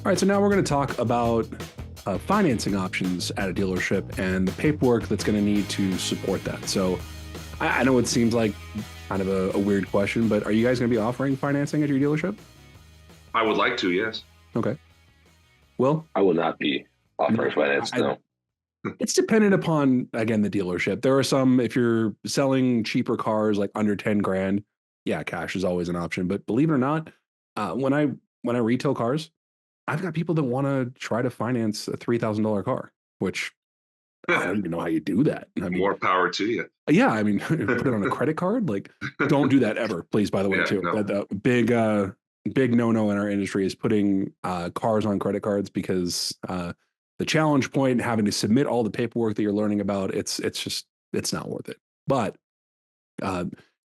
All right, so now we're going to talk about financing options at a dealership and the paperwork that's going to need to support that. So I know it seems like kind of a weird question, but are you guys going to be offering financing at your dealership? I would like to, yes. Okay. Will? I will not be offering finance, no. It's dependent upon, again, the dealership. There are some, if you're selling cheaper cars, like under 10 grand, yeah, cash is always an option. But believe it or not, when I retail cars, I've got people that want to try to finance a $3,000 car, which I don't even know how you do that. I mean, more power to you. Yeah, I mean, put it on a credit card. Like, don't do that ever, please. By the way, too, no. the big no-no in our industry is putting cars on credit cards because the challenge point, having to submit all the paperwork that you're learning about, it's not worth it. But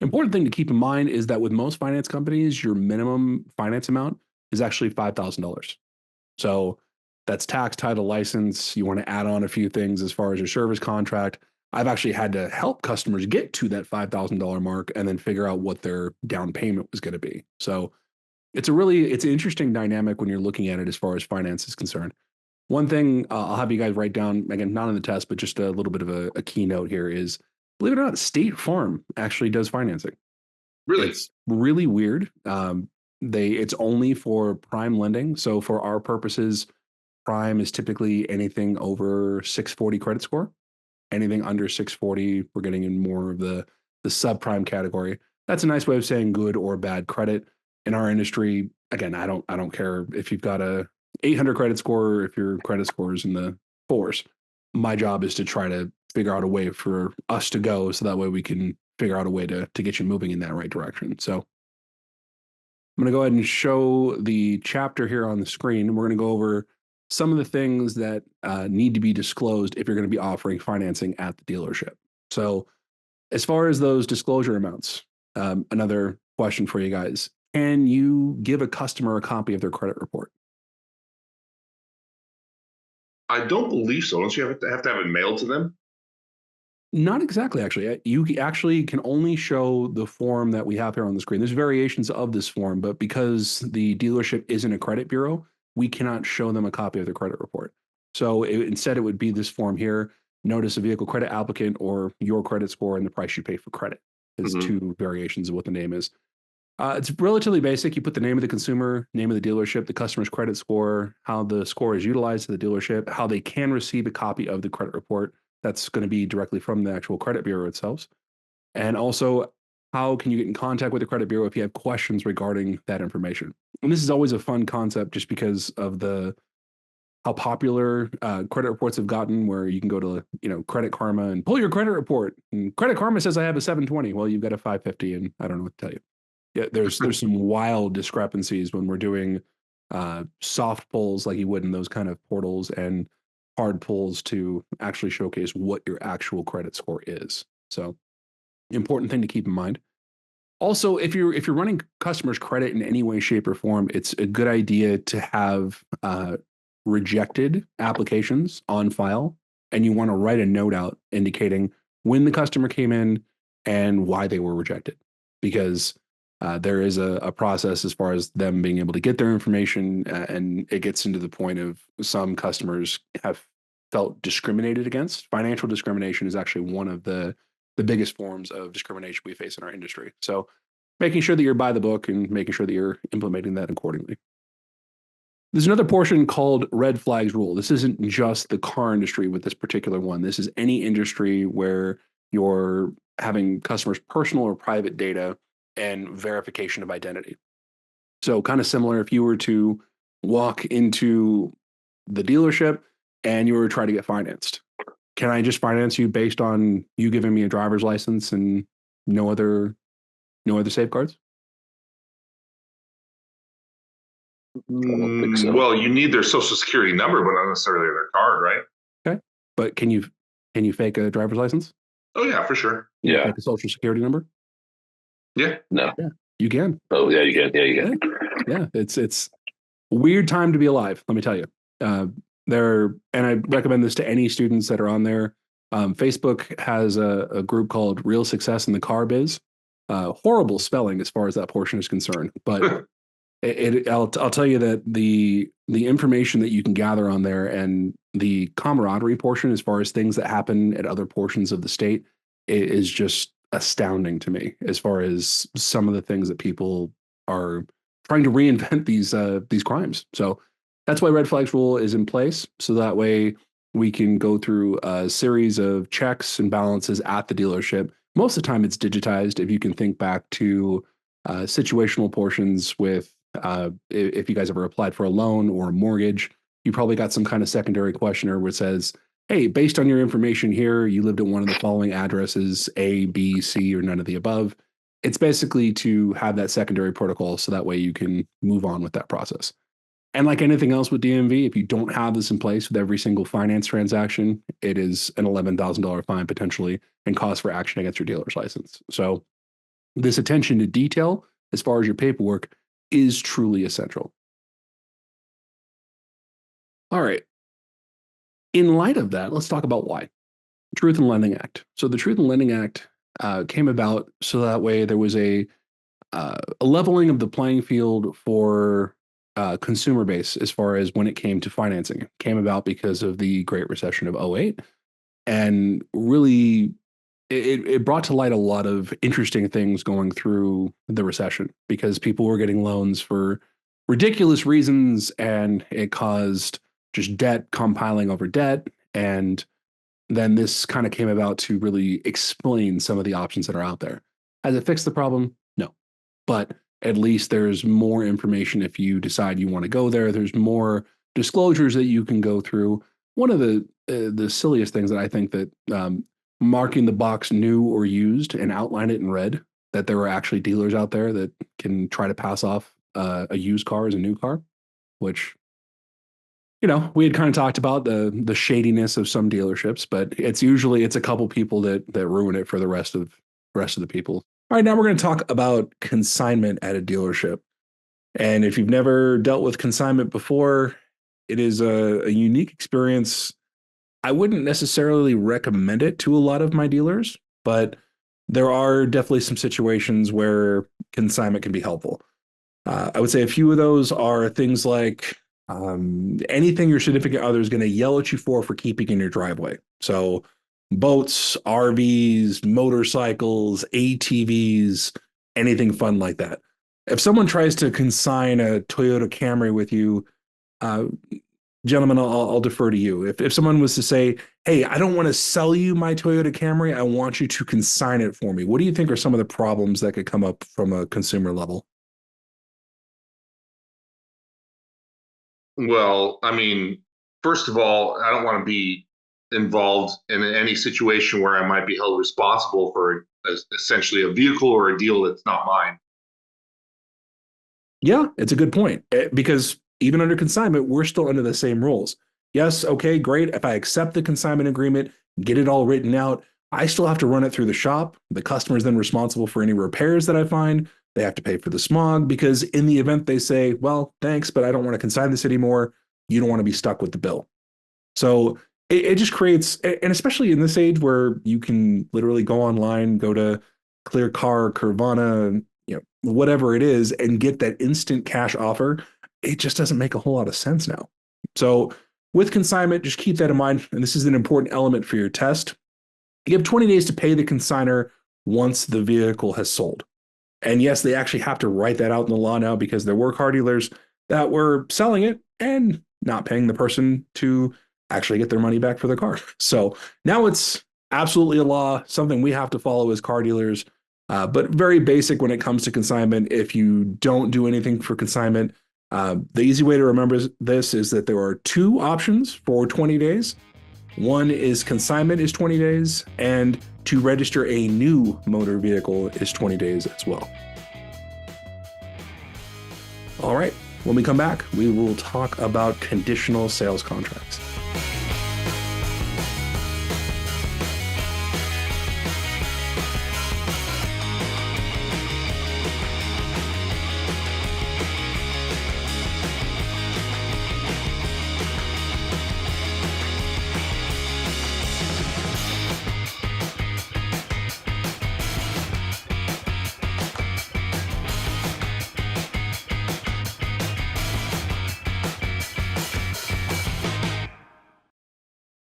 important thing to keep in mind is that with most finance companies, your minimum finance amount is actually $5,000. So that's tax, title, license. You want to add on a few things as far as your service contract. I've actually had to help customers get to that $5,000 mark and then figure out what their down payment was going to be. So it's an interesting dynamic when you're looking at it as far as finance is concerned. One thing I'll have you guys write down, again, not on the test, but just a little bit of a keynote here is, believe it or not, State Farm actually does financing. Really? It's really weird. It's only for prime lending. So for our purposes, prime is typically anything over 640 credit score. Anything under 640, we're getting in more of the subprime category. That's a nice way of saying good or bad credit. In our industry, again, I don't care if you've got a 800 credit score or if your credit score is in the fours. My job is to try to figure out a way for us to go so that way we can figure out a way to get you moving in that right direction. So I'm going to go ahead and show the chapter here on the screen. And we're going to go over some of the things that need to be disclosed if you're going to be offering financing at the dealership. So as far as those disclosure amounts, another question for you guys. Can you give a customer a copy of their credit report? I don't believe so. Don't you have to have it mailed to them? Not exactly, actually. You actually can only show the form that we have here on the screen. There's variations of this form, but because the dealership isn't a credit bureau, we cannot show them a copy of their credit report. So instead, it would be this form here, notice a vehicle credit applicant or your credit score and the price you pay for credit. There's two variations of what the name is. It's relatively basic. You put the name of the consumer, name of the dealership, the customer's credit score, how the score is utilized at the dealership, how they can receive a copy of the credit report. That's going to be directly from the actual credit bureau itself. And also, how can you get in contact with the credit bureau if you have questions regarding that information? And this is always a fun concept just because of how popular credit reports have gotten, where you can go to Credit Karma and pull your credit report. And Credit Karma says I have a 720. Well, you've got a 550, and I don't know what to tell you. Yeah, there's some wild discrepancies when we're doing soft pulls like you would in those kind of portals and hard pulls to actually showcase what your actual credit score is. So important thing to keep in mind. Also, if you're running customers' credit in any way, shape, or form, it's a good idea to have rejected applications on file, and you want to write a note out indicating when the customer came in and why they were rejected, because there is a process as far as them being able to get their information, and it gets into the point of some customers have felt discriminated against. Financial discrimination is actually one of the biggest forms of discrimination we face in our industry. So making sure that you're by the book and making sure that you're implementing that accordingly. There's another portion called red flags rule. This isn't just the car industry with this particular one. This is any industry where you're having customers' personal or private data and verification of identity. So kind of similar if you were to walk into the dealership and you were trying to get financed. Can I just finance you based on you giving me a driver's license and no other safeguards? I don't think so. Well, you need their social security number, but not necessarily their card, right? Okay. But can you fake a driver's license? Oh yeah, for sure. Yeah. Fake a social security number? Yeah. No. Yeah, you can. Oh yeah, you can. Yeah, you can. Yeah, it's a weird time to be alive, let me tell you. And I recommend this to any students that are on there. Facebook has a group called Real Success in the Car Biz. Horrible spelling as far as that portion is concerned, but I'll tell you that the information that you can gather on there and the camaraderie portion, as far as things that happen at other portions of the state, is just astounding to me. As far as some of the things that people are trying to reinvent these crimes. So that's why red flags rule is in place. So that way we can go through a series of checks and balances at the dealership. Most of the time, it's digitized. If you can think back to situational portions with if you guys ever applied for a loan or a mortgage, you probably got some kind of secondary questionnaire where it says, hey, based on your information here, you lived at one of the following addresses, A, B, C, or none of the above. It's basically to have that secondary protocol so that way you can move on with that process. And like anything else with DMV, if you don't have this in place with every single finance transaction, it is an $11,000 fine potentially and cause for action against your dealer's license. So this attention to detail as far as your paperwork is truly essential. All right. In light of that, let's talk about why. Truth in Lending Act. So the Truth in Lending Act came about so that way there was a leveling of the playing field for consumer base as far as when it came to financing. It came about because of the Great Recession of '08, and really it brought to light a lot of interesting things going through the recession because people were getting loans for ridiculous reasons, and it caused just debt compiling over debt. And then this kind of came about to really explain some of the options that are out there. Has it fixed the problem? No. But at least there's more information if you decide you want to go there. There's more disclosures that you can go through. One of the silliest things that I think that marking the box new or used and outline it in red, that there are actually dealers out there that can try to pass off a used car as a new car, which, you know, we had kind of talked about the shadiness of some dealerships, but it's a couple people that ruin it for the rest of the people. All right, now we're going to talk about consignment at a dealership. And if you've never dealt with consignment before, it is a unique experience. I wouldn't necessarily recommend it to a lot of my dealers, but there are definitely some situations where consignment can be helpful. I would say a few of those are things like anything your significant other is going to yell at you for keeping in your driveway. So boats, RVs, motorcycles, ATVs, anything fun like that. If someone tries to consign a Toyota Camry with you, gentlemen, I'll defer to you. If someone was to say, hey, I don't want to sell you my Toyota Camry, I want you to consign it for me, what do you think are some of the problems that could come up from a consumer level? Well, I mean, first of all, I don't want to be involved in any situation where I might be held responsible for essentially a vehicle or a deal that's not mine. Yeah, it's a good point because even under consignment, we're still under the same rules. Yes, okay, great. If I accept the consignment agreement, get it all written out, I still have to run it through the shop. The customer is then responsible for any repairs that I find. They have to pay for the smog because in the event they say, well, thanks, but I don't want to consign this anymore, you don't want to be stuck with the bill. So it just creates, and especially in this age where you can literally go online, go to Clear Car, Carvana, you know, whatever it is, and get that instant cash offer, it just doesn't make a whole lot of sense now. So with consignment, just keep that in mind. And this is an important element for your test. You have 20 days to pay the consignor once the vehicle has sold. And yes, they actually have to write that out in the law now because there were car dealers that were selling it and not paying the person to actually get their money back for their car. So now it's absolutely a law, something we have to follow as car dealers, but very basic when it comes to consignment. If you don't do anything for consignment, the easy way to remember this is that there are two options for 20 days. One is consignment is 20 days, and to register a new motor vehicle is 20 days as well. All right, when we come back, we will talk about conditional sales contracts.